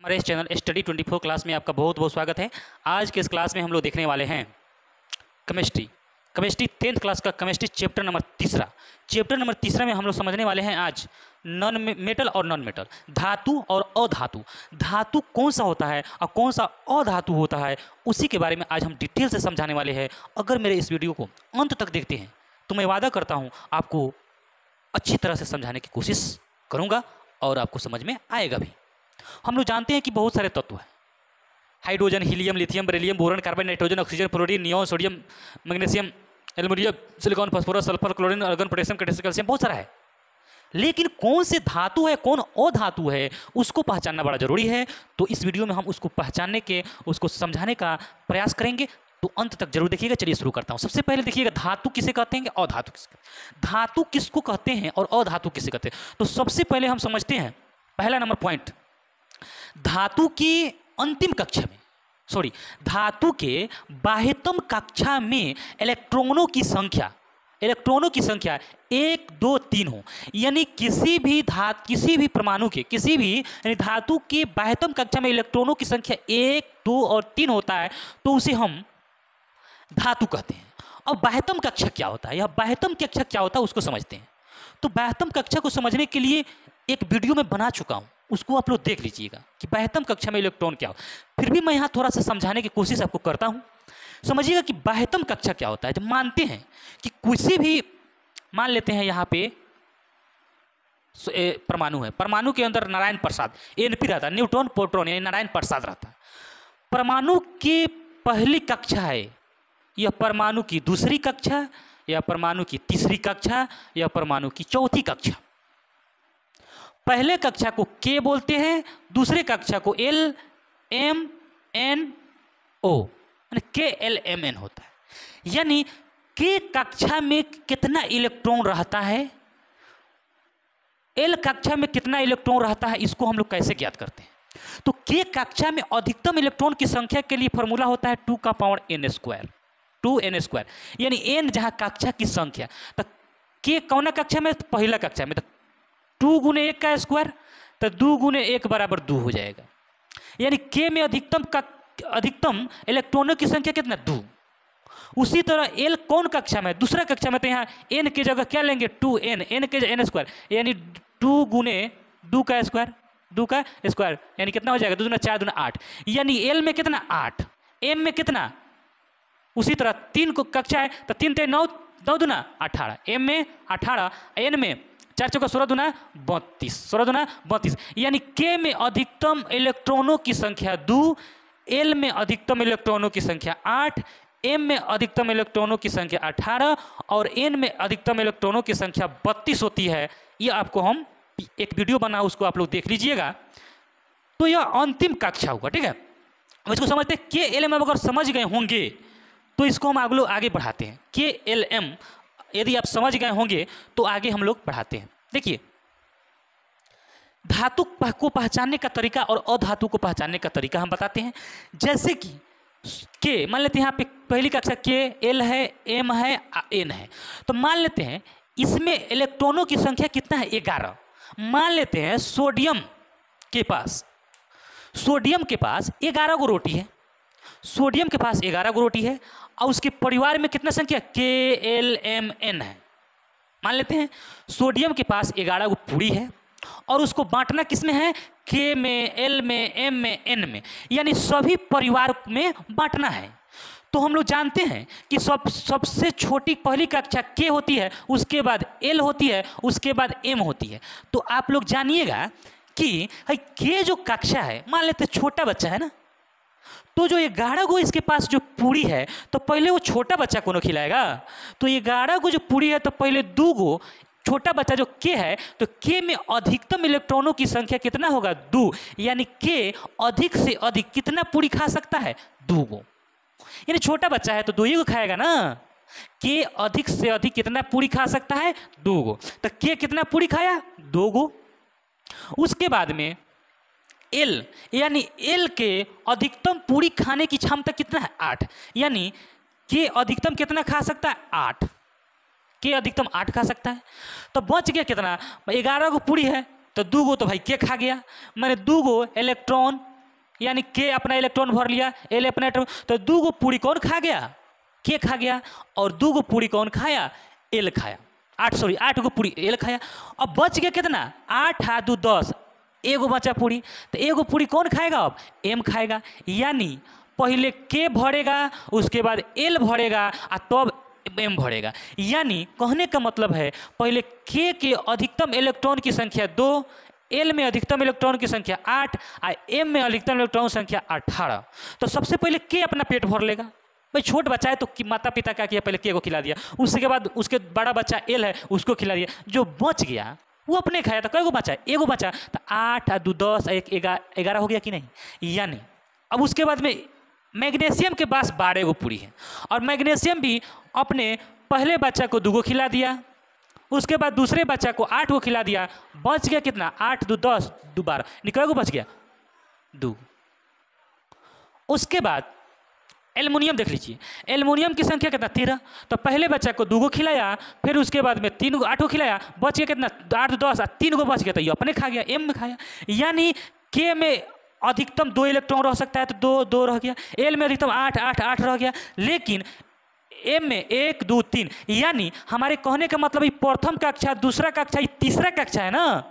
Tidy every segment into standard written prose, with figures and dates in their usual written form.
हमारे इस channel study 24 class में आपका बहुत बहुत स्वागत है। आज के इस क्लास में हम लोग देखने वाले हैं केमिस्ट्री 10th क्लास का केमिस्ट्री चैप्टर नंबर तीसरा में हम लोग समझने वाले हैं आज नॉन मेटल और नॉन मेटल, धातु और अधातु। धातु कौन सा होता है और कौन सा अधातु होता है, उसी के बारे में आज हम डिटेल से समझाने वाले हैं। अगर मेरे इस वीडियो को अंत तक देखते हैं तो मैं वादा करता हूँ आपको अच्छी तरह से समझाने की कोशिश करूँगा और आपको समझ में आएगा भी। हम लोग जानते हैं कि बहुत सारे तत्व हैं, hydrogen, helium, lithium, beryllium, boron, carbon, nitrogen, oxygen, fluorine, neon, sodium, magnesium, aluminium, silicon, phosphorus, sulphur, chlorine, argon, potassium, calcium, बहुत सारा है। लेकिन कौन से धातु है, कौन अधातु है, उसको पहचानना बड़ा जरूरी है। तो इस वीडियो में हम उसको पहचानने के, उसको समझाने का प्रयास करेंगे, तो अंत तक जरूर देखिएगा। चलिए शुरू करता हूँ। सबसे पहले देखिएगा धातु किसे कहते हैं, अधातु किसे कहते हैं। धातु किसको कहते हैं और अधातु किसे कहते हैं, तो सबसे पहले हम समझते हैं पहला नंबर पॉइंट, धातु के अंतिम कक्षा में धातु के बाह्यतम कक्षा में इलेक्ट्रॉनों की संख्या 1, 2, 3 हो, यानी किसी भी परमाणु के यानी धातु के बाह्यतम कक्षा में इलेक्ट्रॉनों की संख्या 1, 2 और 3 होता है तो उसे हम धातु कहते हैं। और बाह्यतम कक्षा क्या होता है, यह बाह्यतम कक्षा क्या होता है उसको समझते हैं। तो बाह्यतम कक्षा को समझने के लिए एक वीडियो में बना चुका हूं, उसको आप लोग देख लीजिएगा कि बाह्यतम कक्षा में इलेक्ट्रॉन क्या हो। फिर भी मैं यहाँ थोड़ा सा समझाने की कोशिश आपको करता हूँ। समझिएगा कि बाह्यतम कक्षा क्या होता है। जब मानते हैं कि किसी भी, मान लेते हैं यहाँ पे परमाणु है, परमाणु के अंदर नारायण प्रसाद NP रहता है, न्यूट्रॉन प्रोटॉन यानी नारायण प्रसाद रहता है। परमाणु की पहली कक्षा है, यह परमाणु की दूसरी कक्षा, या परमाणु की तीसरी कक्षा, या परमाणु की चौथी कक्षा। पहले कक्षा को K बोलते हैं, दूसरे कक्षा को LMNO यानी KLMN होता है। यानी K कक्षा में कितना इलेक्ट्रॉन रहता है, L कक्षा में कितना इलेक्ट्रॉन रहता है, इसको हम लोग कैसे ज्ञात करते हैं। तो K कक्षा में अधिकतम इलेक्ट्रॉन की संख्या के लिए फॉर्मूला होता है 2 का पावर n², 2n², यानी n जहां कक्षा की संख्या। तो K कौन कक्षा में, पहला कक्षा में, तो 2 गुने 1 का स्क्वायर, तो 2 गुने 1 बराबर 2 हो जाएगा। यानी K में अधिकतम इलेक्ट्रॉनों की संख्या कितना, 2। उसी तरह L कौन कक्षा में, दूसरा कक्षा में, तो यहाँ n की जगह क्या लेंगे, 2n, n के n², यानी 2 गुने 2 का स्क्वायर, यानी कितना हो जाएगा, 2 दूना 4 दूना 8, यानी L में कितना 8, M में कितना, उसी तरह 3 को कक्षा है तो 3 3 9, 9 दूना 18, M में 18, N में 4 चौका 16 दूना 32, यानी K में अधिकतम इलेक्ट्रॉनों की संख्या 2, L में अधिकतम इलेक्ट्रॉनों की संख्या 8, M में अधिकतम इलेक्ट्रॉनों की संख्या 18 और N में अधिकतम इलेक्ट्रॉनों की संख्या 32 होती है। ये आपको हम एक वीडियो बना, उसको आप लोग देख लीजिएगा। तो यह अंतिम कक्षा होगा, ठीक है। इसको समझते हैं KLM अगर समझ गए होंगे तो इसको हम आगे बढ़ाते हैं। KLM यदि आप समझ गए होंगे तो आगे हम लोग बढ़ाते हैं। देखिए, धातु को पहचानने का तरीका और अधातु को पहचानने का तरीका हम बताते हैं। जैसे कि K, मान लेते हैं यहाँ पे पहली कक्षा K, L है, M है, N है। तो मान लेते हैं इसमें इलेक्ट्रॉनों की संख्या कितना है, 11। मान लेते हैं सोडियम के पास 11 गो रोटी है, सोडियम के पास 11 गो रोटी है और उसके परिवार में कितना संख्या, KLMN है। मान लेते हैं सोडियम के पास 11 गो पूरी है और उसको बांटना किसमें है, K में, L में, M में, N में, यानी सभी परिवार में बांटना है। तो हम लोग जानते हैं कि सबसे छोटी पहली कक्षा K होती है, उसके बाद L होती है, उसके बाद M होती है। तो आप लोग जानिएगा कि K जो कक्षा है, मान लेते छोटा बच्चा है ना, तो जो 11 गो इसके पास जो पूरी है, तो पहले वो छोटा बच्चा को खिलाएगा। तो 11 गो जो पूरी है, तो पहले 2 गो छोटा बच्चा जो K है, तो K में अधिकतम इलेक्ट्रॉनों की संख्या कितना होगा, 2, यानी K अधिक से अधिक कितना पूरी खा सकता है, 2 गो। यानी छोटा बच्चा है तो 2 ही गो खाएगा ना। K अधिक से अधिक कितना पूरी खा सकता है, 2 गो। तो K कितना पूरी खाया, 2 गो। उसके बाद में L, यानी L के अधिकतम पूरी खाने की क्षमता कितना है, 8, यानी K अधिकतम कितना खा सकता है, 8। K अधिकतम 8 खा सकता है। तो बच गया कितना, 11 गो पूरी है तो 2 गो तो भाई K खा गया, मैंने 2 गो इलेक्ट्रॉन यानी के अपना इलेक्ट्रॉन भर लिया, एल अपना इलेक्ट्रॉन, तो 2 गो पूरी कौन खा गया, के खा गया, और 2 गो पूरी कौन खाया, एल खाया। 8 गो पूरी एल खाया। अब बच गया कितना, 8 आ 2 10, एगो बचा पूरी, तो एगो पूरी कौन खाएगा, अब एम खाएगा। यानी पहले के भरेगा, उसके बाद एल भरेगा, और तब एम भरेगा। यानी कहने का मतलब है पहले के अधिकतम इलेक्ट्रॉन की संख्या 2, एल में अधिकतम इलेक्ट्रॉन की संख्या 8, और एम में अधिकतम इलेक्ट्रॉन संख्या 18। तो सबसे पहले के अपना पेट भर लेगा। भाई छोट बच्चा है तो माता पिता क्या किया, पहले के को खिला दिया, उसके बाद उसके बड़ा बच्चा एल है उसको खिला दिया, जो बच गया वो अपने खाया। तो कई गो बचा, एगो बचा, तो 8 और 2 10, 1 11 हो गया कि नहीं। यानी अब उसके बाद में मैग्नीशियम के पास 12 गो पूरी है, और मैग्नीशियम भी अपने पहले बच्चा को 2 गो खिला दिया, उसके बाद दूसरे बच्चा को 8 गो खिला दिया, बच गया कितना, 8 2 10 2 12, निकल गो बच गया 2। उसके बाद एल्युमिनियम देख लीजिए, एल्युमिनियम की संख्या कितना 13। तो पहले बच्चा को 2 गो खिलाया, फिर उसके बाद में 3 गो 8 गो खिलाया, बच गया कितना 8 10, 3 गो बच गया, तो ये अपने खा गया, एम में खाया। यानी के में अधिकतम 2 इलेक्ट्रॉन रह सकता है, तो 2 रह गया, एल में अधिकतम 8 रह गया, लेकिन एम में 1 2 3। यानी हमारे कहने का मतलब ये प्रथम कक्षा, दूसरा कक्षा, ये तीसरा कक्षा है ना,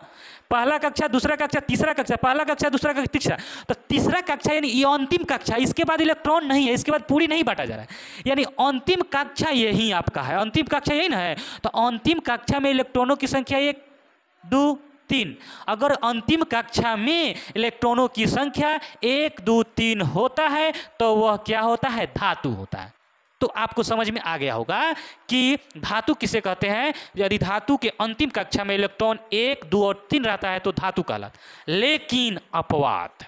पहला कक्षा, दूसरा कक्षा, तीसरा कक्षा, पहला कक्षा, दूसरा कक्षा, तीसरा, तो तीसरा कक्षा यानी ये अंतिम कक्षा, इसके बाद इलेक्ट्रॉन नहीं है, इसके बाद पूरी नहीं बांटा जा रहा है। यानी अंतिम कक्षा यही आपका है, अंतिम कक्षा यही ना है। तो अंतिम कक्षा में इलेक्ट्रॉनों की संख्या 1 2 3। अगर अंतिम कक्षा में इलेक्ट्रॉनों की संख्या 1 2 3 होता है तो वह क्या होता है, धातु होता है। तो आपको समझ में आ गया होगा कि धातु किसे कहते हैं। यदि धातु के अंतिम कक्षा में इलेक्ट्रॉन 1 2 और 3 रहता है तो धातु कहलाता। लेकिन अपवाद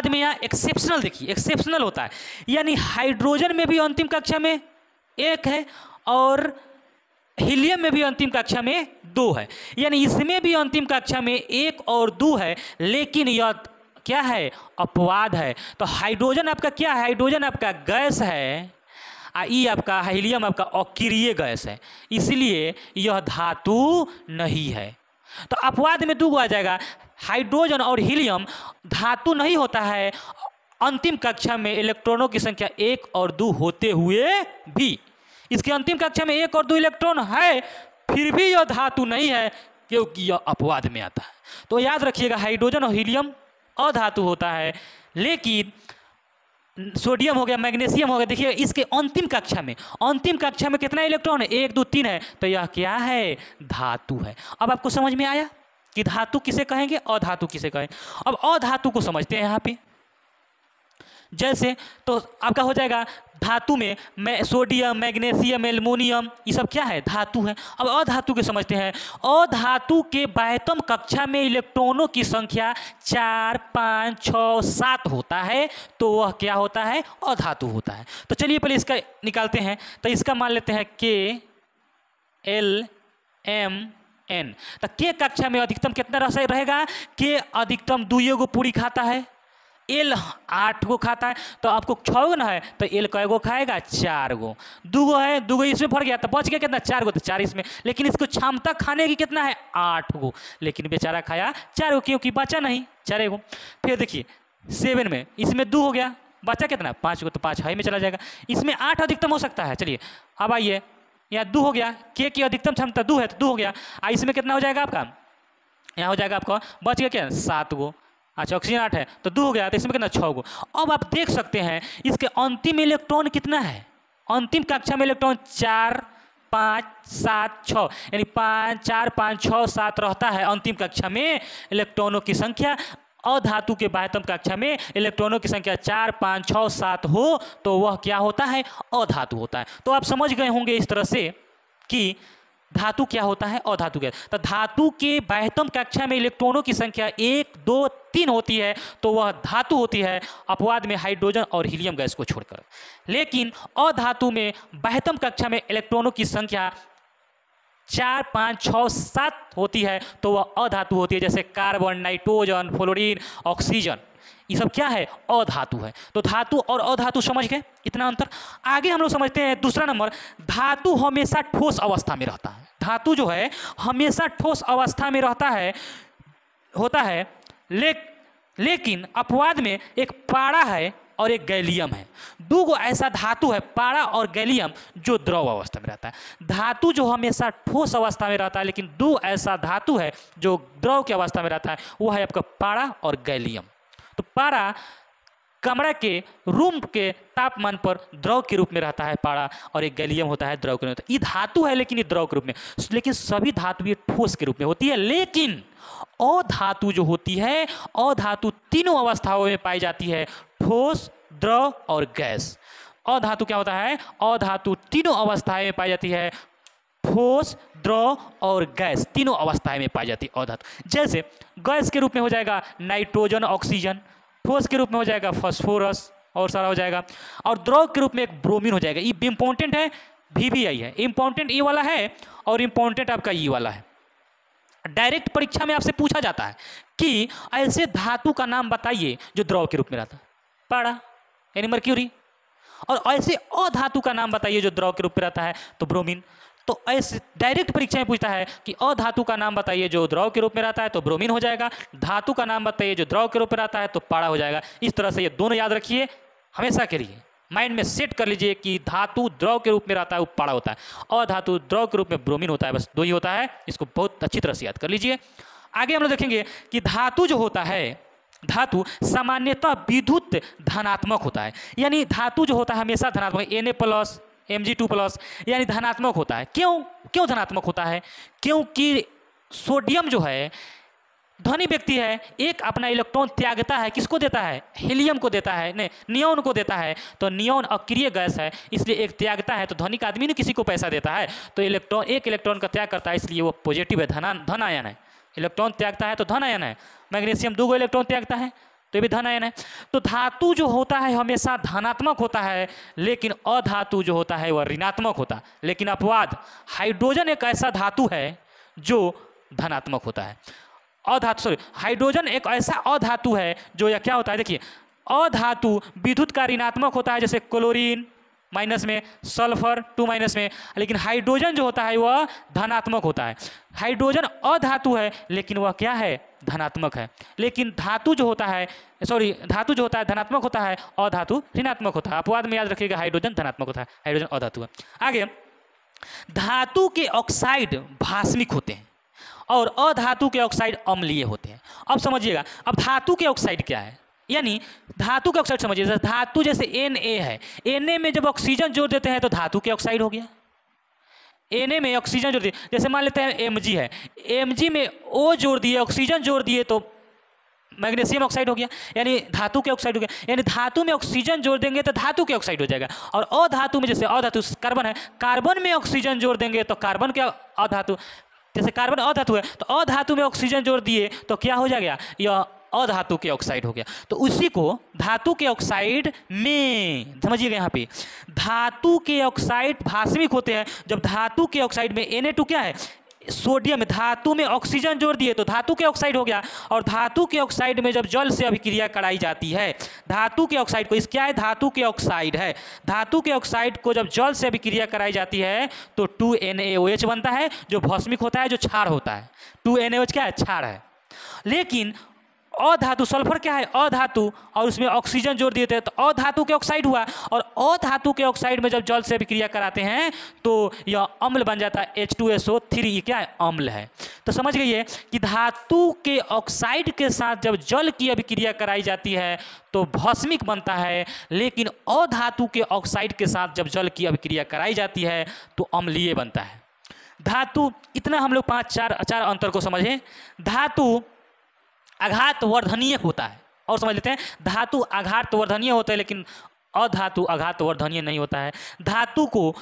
में यहाँ एक्सेप्शनल, देखिए एक्सेप्शनल होता है, यानी हाइड्रोजन में भी अंतिम कक्षा में 1 है, और हीलियम में भी अंतिम कक्षा में 2 है, यानी इसमें भी अंतिम कक्षा में 1 और 2 है, लेकिन यह क्या है, अपवाद है। तो हाइड्रोजन आपका क्या है, हाइड्रोजन आपका गैस है, ये आपका हीलियम आपका अक्रिय गैस है, इसलिए यह धातु नहीं है। तो अपवाद में 2 गो आ जाएगा, हाइड्रोजन और हीलियम धातु नहीं होता है अंतिम कक्षा में इलेक्ट्रॉनों की संख्या 1 और 2 होते हुए भी। इसके अंतिम कक्षा में 1 और 2 इलेक्ट्रॉन है, फिर भी यह धातु नहीं है क्योंकि यह अपवाद में आता है। तो याद रखिएगा हाइड्रोजन और हीलियम अधातु होता है, लेकिन सोडियम हो गया, मैग्नीशियम हो गया, देखिए इसके अंतिम कक्षा में कितना इलेक्ट्रॉन है, 1 2 3 है, तो यह क्या है, धातु है। अब आपको समझ में आया कि धातु किसे कहेंगे, अधातु किसे कहेंगे। अब अधातु को समझते हैं यहाँ पे। जैसे तो आपका हो जाएगा धातु में सोडियम, मैग्नीशियम, एल्युमिनियम, ये सब क्या है, धातु है। अब अधातु के समझते हैं। अधातु के बाह्यतम कक्षा में इलेक्ट्रॉनों की संख्या 4 5 6 7 होता है, तो वह क्या होता है, अधातु होता है। तो चलिए पहले इसका निकालते हैं। तो इसका मान लेते हैं के एल एम एन। तो के कक्षा में अधिकतम कितना रहेगा, के अधिकतम 2 गो पूरी खाता है, एल 8 गो खाता है, तो आपको 6 गो ना है, तो एल कै गो खाएगा, 4 गो। 2 गो है, 2 गो इसमें भर गया, तो बच गया कितना, 4 गो, तो 4 इसमें। लेकिन इसको क्षमता खाने की कितना है, 8 गो, लेकिन बेचारा खाया 4 गो क्योंकि बचा नहीं 4 गो। फिर देखिए 7 में इसमें 2 हो गया, बचा कितना 5 गो, तो 5 है में चला जाएगा। इसमें 8 अधिकतम हो सकता है। चलिए अब आइए, यहाँ 2 हो गया, के की अधिकतम क्षमता 2 है, तो 2 हो गया। इसमें कितना हो जाएगा आपका, यहाँ हो जाएगा आपका, बच गया क्या 7 गो। अच्छा ऑक्सीजन 8 है, तो 2 हो गया, तो इसमें कितना 6 गो। अब आप देख सकते हैं इसके अंतिम इलेक्ट्रॉन कितना है, अंतिम कक्षा में इलेक्ट्रॉन 4 5 7 6, यानी 4 5 6 7 रहता है अंतिम कक्षा में इलेक्ट्रॉनों की संख्या। अधातु के बाह्यतम कक्षा में इलेक्ट्रॉनों की संख्या 4 5 6 7 हो तो वह क्या होता है, अधातु होता है। तो आप समझ गए होंगे इस तरह से कि धातु क्या होता है, अधातु क्या। तो धातु के बाह्यतम कक्षा में इलेक्ट्रॉनों की संख्या 1 2 3 होती है तो वह धातु होती है, अपवाद में हाइड्रोजन और हीलियम गैस को छोड़कर। लेकिन अधातु में बाह्यतम कक्षा में इलेक्ट्रॉनों की संख्या 4 5 6 7 होती है तो वह अधातु होती है, जैसे कार्बन, नाइट्रोजन, फ्लोरीन, ऑक्सीजन, ये सब क्या है, अधातु है। तो धातु और अधातु समझ गए, इतना अंतर। आगे हम लोग समझते हैं दूसरा नंबर, धातु हमेशा ठोस अवस्था में रहता है। धातु जो है हमेशा ठोस अवस्था में रहता है, होता है, लेकिन अपवाद में एक पारा है और एक गैलियम है। दो गो ऐसा धातु है पारा और गैलियम जो द्रव अवस्था में रहता है। धातु जो हमेशा ठोस अवस्था में रहता है, लेकिन दो ऐसा धातु है जो द्रव की अवस्था में रहता है, वो है आपका पारा और गैलियम। तो पारा कमरा के रूम के तापमान पर द्रव के रूप में रहता है पारा, और एक गैलियम होता है द्रव के रूप में। ये धातु है लेकिन ये द्रव के रूप में, लेकिन सभी धातु ये ठोस के रूप में होती है। लेकिन अधातु जो होती है, अधातु तीनों अवस्थाओं में पाई जाती है, ठोस, द्रव और गैस। अधातु क्या होता है? अधातु तीनों अवस्थाएं में पाई जाती है, ठोस, द्रव और गैस तीनों अवस्थाएं में पाई जाती है अधातु। जैसे गैस के रूप में हो जाएगा नाइट्रोजन, ऑक्सीजन, ठोस के रूप में हो जाएगा फास्फोरस और सारा हो जाएगा, और द्रव के रूप में एक ब्रोमीन हो जाएगा। ये इंपॉर्टेंट है, VBI है, इंपॉर्टेंट ये वाला है और इंपॉर्टेंट आपका ये वाला है। डायरेक्ट परीक्षा में आपसे पूछा जाता है कि ऐसे धातु का नाम बताइए जो द्रव के रूप में रहता है, पारा यानी मर्क्यूरी, और ऐसे अधातु का नाम बताइए जो द्रव के रूप में रहता है, तो ब्रोमीन। तो ऐसे डायरेक्ट परीक्षा में पूछता है कि अधातु का नाम बताइए जो द्रव के रूप में रहता है, तो ब्रोमीन हो जाएगा। धातु का नाम बताइए जो द्रव के रूप में रहता है, तो पारा हो जाएगा। इस तरह से ये दोनों याद रखिए, हमेशा के लिए माइंड में सेट कर लीजिए कि धातु द्रव के रूप में रहता है वो पारा होता है, अधातु द्रव के रूप में ब्रोमीन होता है, बस दो ही होता है। इसको बहुत अच्छी तरह से याद कर लीजिए। आगे हम लोग देखेंगे कि धातु जो होता है, धातु सामान्यतः विद्युत धनात्मक होता है, यानी धातु जो होता है हमेशा धनात्मक, Na+, Mg2+, यानी धनात्मक होता है। क्यों धनात्मक होता है? क्योंकि सोडियम जो है धनी व्यक्ति है, एक अपना इलेक्ट्रॉन त्यागता है, किसको देता है? हीलियम को देता है, नहीं नियोन को देता है। तो नियोन अक्रिय गैस है, इसलिए एक त्यागता है, तो धनिक आदमी ने किसी को पैसा देता है, तो इलेक्ट्रॉन एक इलेक्ट्रॉन का त्याग करता है, इसलिए वो पॉजिटिव है, धन आयन है। इलेक्ट्रॉन त्यागता है तो धन आयन है। मैग्नीशियम 2 इलेक्ट्रॉन त्यागता है तो ये भी धन आयन है। तो धातु जो होता है हमेशा धनात्मक होता है, लेकिन अधातु जो होता है वह ऋणात्मक होता है। लेकिन अपवाद, हाइड्रोजन एक ऐसा धातु है जो धनात्मक होता है। हाइड्रोजन एक ऐसा अधातु है जो या क्या होता है, देखिए अधातु विद्युत का ऋणात्मक होता है, जैसे क्लोरीन माइनस में, सल्फर 2- में, लेकिन हाइड्रोजन जो होता है वह धनात्मक होता है। हाइड्रोजन अधातु है लेकिन वह क्या है? धनात्मक है। लेकिन धातु जो होता है धनात्मक होता है, अधातु ऋणात्मक होता है। अपवाद में याद रखिएगा, हाइड्रोजन धनात्मक होता है, हाइड्रोजन अधातु है। आगे, धातु के ऑक्साइड भास्मिक होते हैं और अधातु के ऑक्साइड अम्लीय होते हैं। अब समझिएगा, अब धातु के ऑक्साइड क्या है, यानी धातु के ऑक्साइड समझिए, धातु जैसे Na है, Na में जब ऑक्सीजन जोड़ देते हैं तो धातु के ऑक्साइड हो गया। Na में ऑक्सीजन जोड़ दिए, जैसे मान लेते हैं Mg है, Mg में O जोड़ दिए, ऑक्सीजन जोड़ दिए तो मैग्नीशियम ऑक्साइड हो गया, यानी धातु के ऑक्साइड हो गया। यानी धातु में ऑक्सीजन जोड़ देंगे तो धातु के ऑक्साइड हो जाएगा, और अधातु में जैसे अधातु कार्बन है, कार्बन में ऑक्सीजन जोड़ देंगे तो कार्बन के अधातु, जैसे कार्बन अधातु है तो अधातु में ऑक्सीजन जोड़ दिए तो क्या हो जाएगा? यह अधातु के ऑक्साइड हो गया। तो उसी को धातु के ऑक्साइड में समझिएगा, यहाँ पे धातु के ऑक्साइड भास्मिक होते हैं। जब धातु के ऑक्साइड में Na2 क्या है? सोडियम, धातु में ऑक्सीजन जोड़ दिए तो धातु के ऑक्साइड हो गया। और धातु के ऑक्साइड में जब जल से अभिक्रिया कराई जाती है, धातु के ऑक्साइड को, इस क्या है? धातु के ऑक्साइड है। धातु के ऑक्साइड को जब जल से अभिक्रिया कराई जाती है तो 2NaOH बनता है, जो भौस्मिक होता है, जो क्षार होता है। 2NaOH क्या है? क्षार है। लेकिन अधातु, सल्फर क्या है? अधातु, और उसमें ऑक्सीजन जोड़ दिए थे तो अधातु के ऑक्साइड हुआ, और अधातु के ऑक्साइड में जब जल से अभिक्रिया कराते हैं तो यह अम्ल बन जाता है, H2SO3। ये क्या है? अम्ल है। तो समझ गइए कि धातु के ऑक्साइड के साथ जब जल की अभिक्रिया कराई जाती है तो भौस्मिक बनता है, लेकिन अधातु के ऑक्साइड के साथ जब जल की अभिक्रिया कराई जाती है तो अम्लीय बनता है। धातु, इतना हम लोग 4 अंतर को समझें। धातु आघातवर्धनीय होता है, और समझ लेते हैं, धातु आघातवर्धनीय होता है लेकिन अधातु आघातवर्धनीय नहीं होता है। धातु को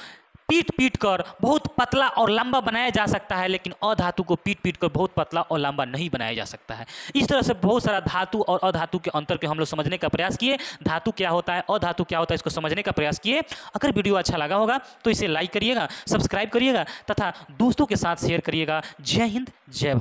पीट कर बहुत पतला और लंबा बनाया जा सकता है, लेकिन अधातु को पीट कर बहुत पतला और लंबा नहीं बनाया जा सकता है। इस तरह से बहुत सारा धातु और अधातु के अंतर के हम लोग समझने का प्रयास किए। धातु क्या होता है, अधातु क्या होता है, इसको समझने का प्रयास किए। अगर वीडियो अच्छा लगा होगा तो इसे लाइक करिएगा, सब्सक्राइब करिएगा तथा दोस्तों के साथ शेयर करिएगा। जय हिंद, जय भारत।